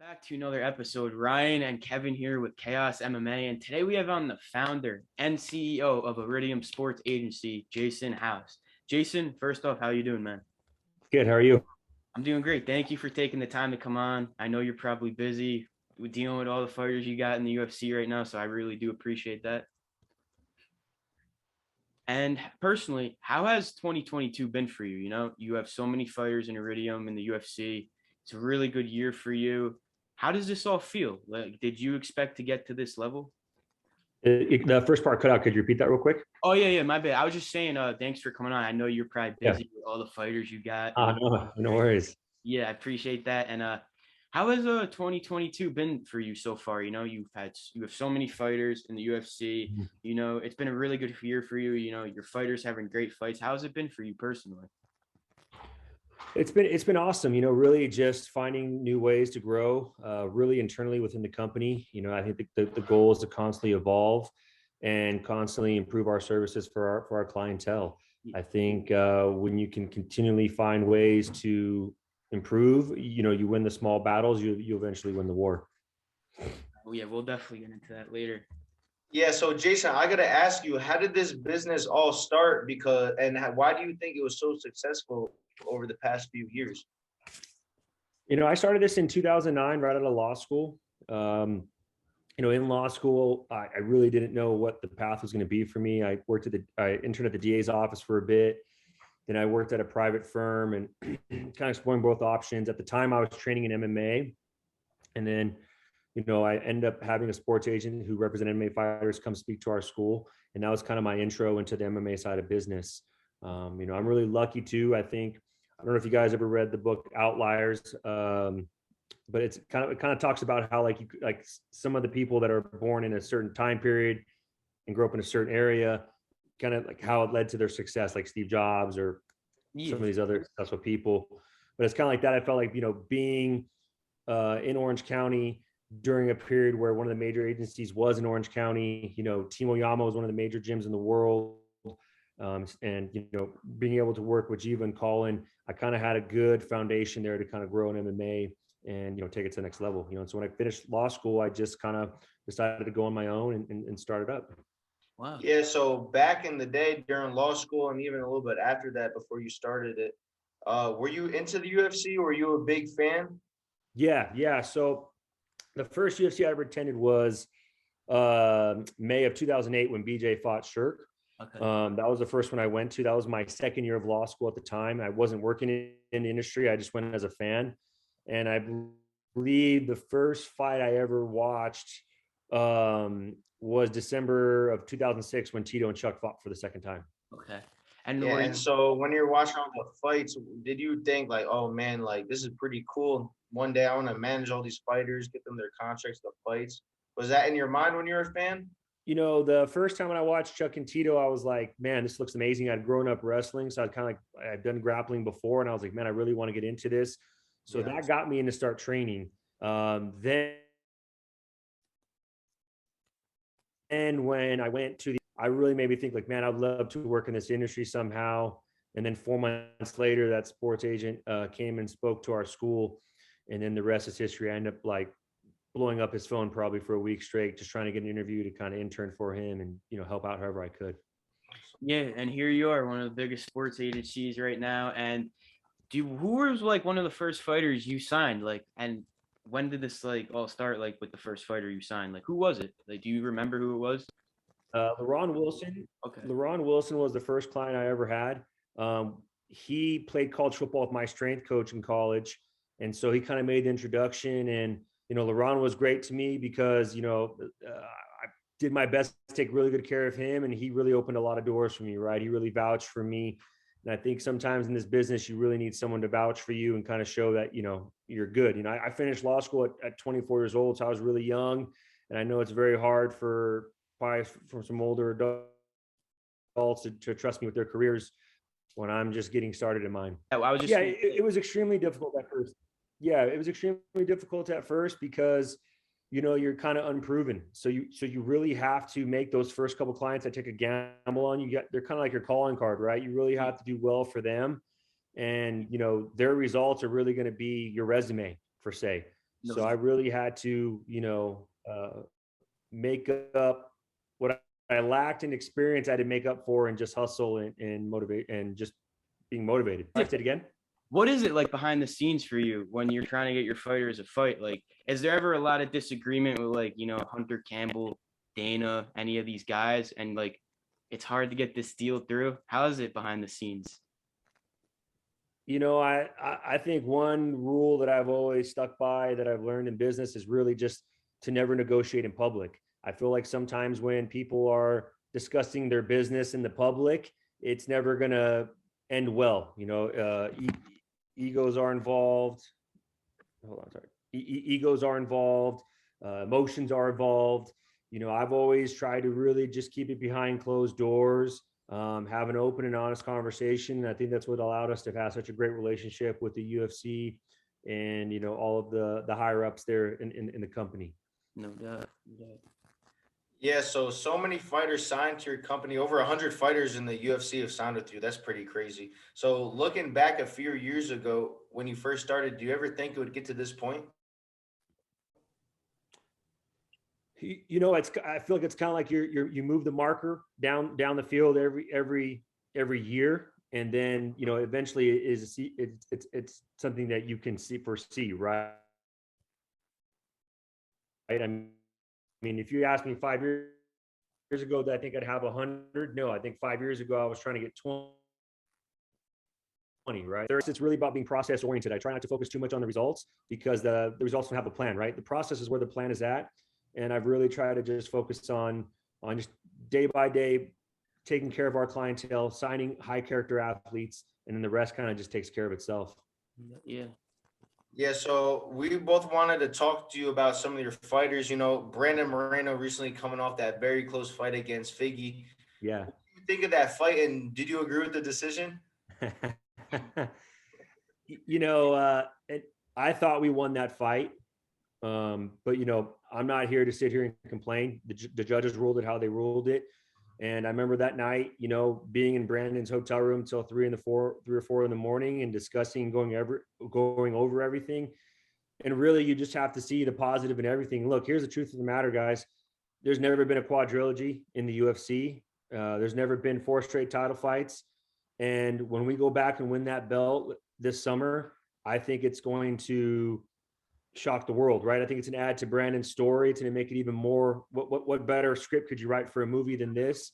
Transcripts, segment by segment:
Back to another episode. Ryan and Kevin here with Chaos MMA, and today we have on the founder and CEO of Iridium Sports Agency, Jason House. Jason, first off, how you doing, man? Good. How are you? I'm doing great. Thank you for taking the time to come on. I know you're probably busy with dealing with all the fighters you got in the UFC right now, so I really do appreciate that. And personally, how has 2022 been for you? You know, you have so many fighters in Iridium in the UFC. It's a really good year for you. How does this all feel? Like, did you expect to get to this level? The first part cut out. Could you repeat that real quick? Oh yeah, my bad. I was just saying, thanks for coming on. I know you're probably Yeah. busy with all the fighters you got. No worries. Yeah, I appreciate that. And how has 2022 been for you so far? You know, you have so many fighters in the UFC. Mhm. You know, it's been a really good year for you. You know, your fighters having great fights. How has it been for you personally? It's been awesome. Really just finding new ways to grow, really internally within the company. I think the goal is to constantly evolve and constantly improve our services for our clientele. I think when you can continually find ways to improve, you win the small battles, you eventually win the war. Oh yeah, we'll definitely get into that later. Yeah, so Jason, I gotta ask you, how did this business all start? Why do you think it was so successful over the past few years? I started this in 2009, right out of law school. In law school, I really didn't know what the path was going to be for me. I interned at the DA's office for a bit. Then I worked at a private firm and kind of exploring both options. At the time, I was training in MMA. And then, I ended up having a sports agent who represented MMA fighters come speak to our school. And that was kind of my intro into the MMA side of business. I'm really lucky too. I don't know if you guys ever read the book Outliers, but it kind of talks about how like some of the people that are born in a certain time period and grow up in a certain area, kind of like how it led to their success, like Steve Jobs or some of these other successful people. But it's kind of like that. I felt like being in Orange County during a period where one of the major agencies was in Orange County. Team Oyama was one of the major gyms in the world. And being able to work with Jiva and Colin, I kind of had a good foundation there to kind of grow in MMA and take it to the next level. And so when I finished law school, I just kind of decided to go on my own and start it up. Wow. Yeah, so back in the day during law school and even a little bit after that, before you started it, were you into the UFC? Were you a big fan? Yeah. So the first UFC I ever attended was May of 2008 when BJ fought Shirk. Okay. That was the first one I went to. That was my second year of law school at the time. I wasn't working in the industry. I just went as a fan. And I believe the first fight I ever watched was December of 2006 when Tito and Chuck fought for the second time. Okay. And so when you're watching all the fights, did you think like, oh man, like this is pretty cool. One day I want to manage all these fighters, get them their contracts, the fights. Was that in your mind when you were a fan? The first time when I watched Chuck and Tito, I was like, man, this looks amazing. I'd grown up wrestling. So I'd done grappling before. And I was like, man, I really want to get into this. So that got me into start training. Then when I went to I really made me think like, man, I'd love to work in this industry somehow. And then 4 months later, that sports agent came and spoke to our school. And then the rest is history. I ended up like blowing up his phone probably for a week straight, just trying to get an interview to kind of intern for him and, help out however I could. Yeah, and here you are, one of the biggest sports agencies right now. And who was like one of the first fighters you signed? Like, and when did this like all start? Like with the first fighter you signed, like who was it? Like, do you remember who it was? LaRon Wilson. Okay. LaRon Wilson was the first client I ever had. He played college football with my strength coach in college. And so he kind of made the introduction. And, LaRon was great to me because, I did my best to take really good care of him. And he really opened a lot of doors for me, right? He really vouched for me. And I think sometimes in this business, you really need someone to vouch for you and kind of show that, you're good. I finished law school at 24 years old. So I was really young. And I know it's very hard for some older adults to trust me with their careers when I'm just getting started in mine. It was extremely difficult at first. Yeah, it was extremely difficult at first because you're kind of unproven. So you really have to make those first couple clients that take a gamble on you. They're kind of like your calling card, right? You really have to do well for them, and their results are really going to be your resume per se. No, So I really had to, make up what I lacked in experience. I had to make up for and just hustle and motivate and just being motivated. I say it again. what is it like behind the scenes for you when you're trying to get your fighters a fight? Like, is there ever a lot of disagreement with like, Hunter Campbell, Dana, any of these guys? And like, it's hard to get this deal through. How is it behind the scenes? I think one rule that I've always stuck by that I've learned in business is really just to never negotiate in public. I feel like sometimes when people are discussing their business in the public, it's never going to end well. Egos are involved. Hold on, sorry. Egos are involved. Emotions are involved. I've always tried to really just keep it behind closed doors, have an open and honest conversation. I think that's what allowed us to have such a great relationship with the UFC and all of the higher ups there in the company. No doubt. No doubt. Yeah, so many fighters signed to your company. Over 100 fighters in the UFC have signed with you. That's pretty crazy. So looking back a few years ago when you first started, do you ever think it would get to this point? It's I feel like it's kind of like you move the marker down the field every year, and then eventually it's something that you can foresee, right? I mean, if you asked me 5 years ago that I think I'd have 100, no, I think 5 years ago I was trying to get 20, right? It's really about being process oriented. I try not to focus too much on the results because the results don't have a plan, right? The process is where the plan is at. And I've really tried to just focus on just day by day, taking care of our clientele, signing high character athletes, and then the rest kind of just takes care of itself. Yeah. Yeah, so we both wanted to talk to you about some of your fighters. Brandon Moreno recently coming off that very close fight against Figgy. Yeah. What do you think of that fight, and did you agree with the decision? I thought we won that fight. But I'm not here to sit here and complain. The judges ruled it how they ruled it. And I remember that night, being in Brandon's hotel room till 3 or 4 in the morning and discussing, going over everything. And really, you just have to see the positive in everything. Look, here's the truth of the matter, guys. There's never been a quadrilogy in the UFC. There's never been 4 straight title fights. And when we go back and win that belt this summer, I think it's going to shock the world, right? I think it's an add to Brandon's story to make it even more. What better script could you write for a movie than this?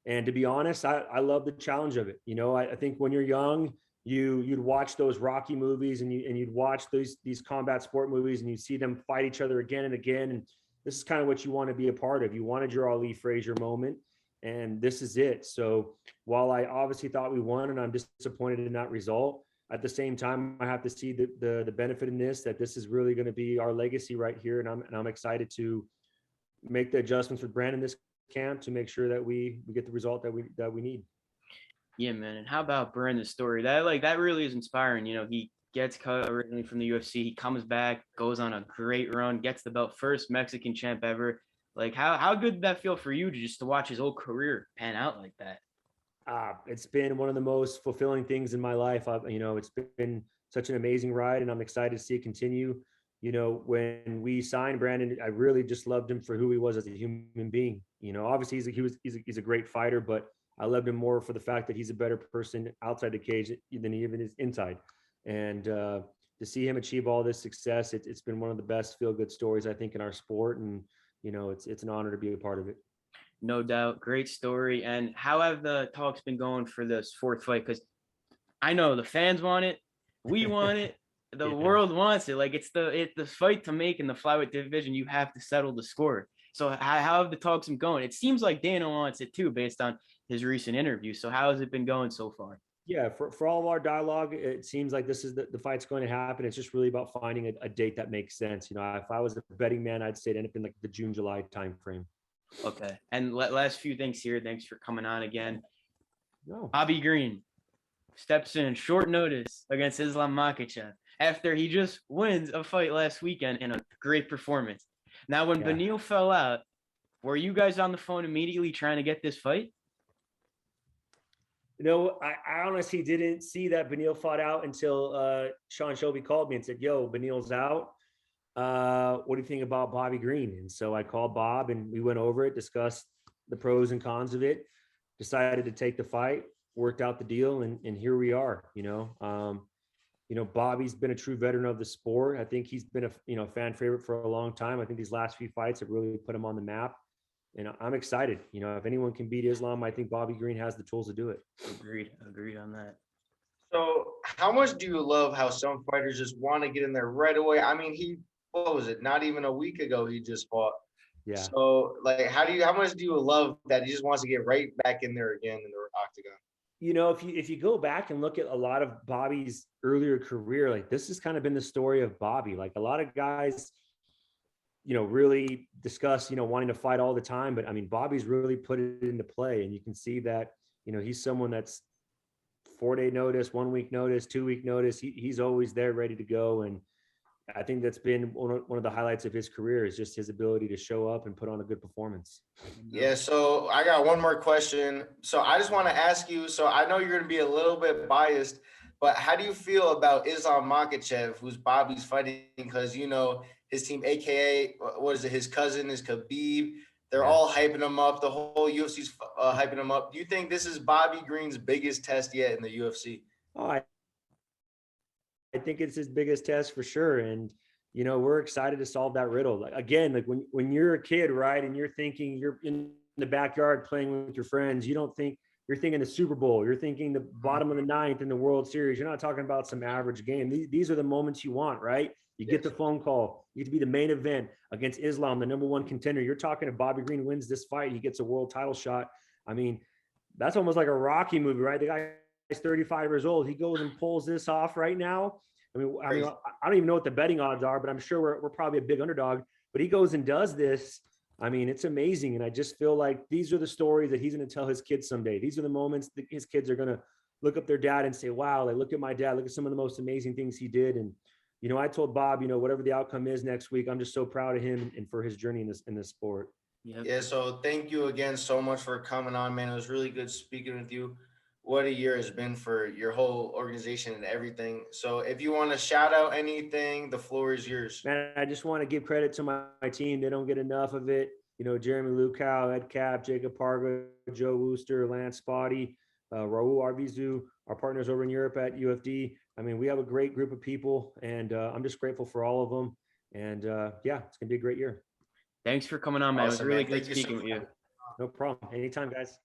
And to be honest, I love the challenge of it. I think when you're young, you'd watch those Rocky movies and you'd watch these combat sport movies and you see them fight each other again and again. And this is kind of what you want to be a part of. You wanted your Ali Frazier moment, and this is it. So while I obviously thought we won and I'm disappointed in that result, at the same time, I have to see the benefit in this, that this is really going to be our legacy right here. And I'm excited to make the adjustments with Brandon this camp to make sure that we get the result that we need. Yeah, man. And how about Brandon's story? That really is inspiring. He gets cut originally from the UFC. He comes back, goes on a great run, gets the belt, first Mexican champ ever. Like, how good did that feel for you to watch his whole career pan out like that? It's been one of the most fulfilling things in my life. It's been such an amazing ride, and I'm excited to see it continue. When we signed Brandon, I really just loved him for who he was as a human being. Obviously he's a great fighter, but I loved him more for the fact that he's a better person outside the cage than he even is inside. And to see him achieve all this success, it's been one of the best feel-good stories I think in our sport, and it's an honor to be a part of it. No doubt. Great story. And how have the talks been going for this 4th fight? Because I know the fans want it. We want it. The world wants it. Like, it's the fight to make in the flyweight division. You have to settle the score. So how have the talks been going? It seems like Dana wants it too, based on his recent interview. So how has it been going so far? Yeah, for all of our dialogue, it seems like this is the fight's going to happen. It's just really about finding a date that makes sense. If I was a betting man, I'd say it end up in like the June, July timeframe. Okay. And last few things here. Thanks for coming on again. No. Bobby Green steps in short notice against Islam Makhachev after he just wins a fight last weekend in a great performance. Now, when Beneil fell out, were you guys on the phone immediately trying to get this fight? I honestly didn't see that Beneil fought out until Sean Shelby called me and said, "Yo, Beneil's out." what do you think about Bobby Green? And so I called Bob and we went over it, discussed the pros and cons of it, decided to take the fight, worked out the deal, and here we are. Bobby's been a true veteran of the sport. I think he's been a fan favorite for a long time. I think these last few fights have really put him on the map. And I'm excited. If anyone can beat Islam, I think Bobby Green has the tools to do it. Agreed on that. So how much do you love how some fighters just want to get in there right away? I mean, what was it? Not even a week ago, he just fought. Yeah. So like, how much do you love that he just wants to get right back in there again in the octagon? If you go back and look at a lot of Bobby's earlier career, like this has kind of been the story of Bobby. Like a lot of guys, really discuss, wanting to fight all the time. But I mean, Bobby's really put it into play. And you can see that, he's someone that's 4-day notice, 1 week notice, 2 week notice. He's always there ready to go. And I think that's been one of the highlights of his career is just his ability to show up and put on a good performance. Yeah, so I got one more question. So I just want to ask you, so I know you're going to be a little bit biased, but how do you feel about Islam Makhachev, who's Bobby's fighting? Because, his team, AKA, what is it, his cousin is Khabib. They're all hyping him up. The whole UFC's hyping him up. Do you think this is Bobby Green's biggest test yet in the UFC? Oh, I think it's his biggest test for sure. And, we're excited to solve that riddle. Like, again, like when you're a kid, right, and you're thinking you're in the backyard playing with your friends, you're thinking the Super Bowl, you're thinking the bottom of the ninth in the World Series. You're not talking about some average game. These are the moments you want, right? You get the phone call. You get to be the main event against Islam, the #1 contender. You're talking if Bobby Green wins this fight, he gets a world title shot. I mean, that's almost like a Rocky movie, right? The guy is 35 years old. He goes and pulls this off right now. I don't even know what the betting odds are, but I'm sure we're probably a big underdog. But he goes and does this. I mean, it's amazing. And I just feel like these are the stories that he's going to tell his kids someday. These are the moments that his kids are going to look up their dad and say, wow, like, look at my dad. Look at some of the most amazing things he did. And, I told Bob, whatever the outcome is next week, I'm just so proud of him and for his journey in this sport. Yep. Yeah. So thank you again so much for coming on, man. It was really good speaking with you. What a year has been for your whole organization and everything. So if you want to shout out anything, the floor is yours. Man, I just want to give credit to my team. They don't get enough of it. Jeremy Lukow, Ed Cap, Jacob Parga, Joe Wooster, Lance Spotty, Raul Arvizu, our partners over in Europe at UFD. I mean, we have a great group of people, and I'm just grateful for all of them. And yeah, it's going to be a great year. Thanks for coming on, man. It was really good speaking with you. No problem. Anytime, guys.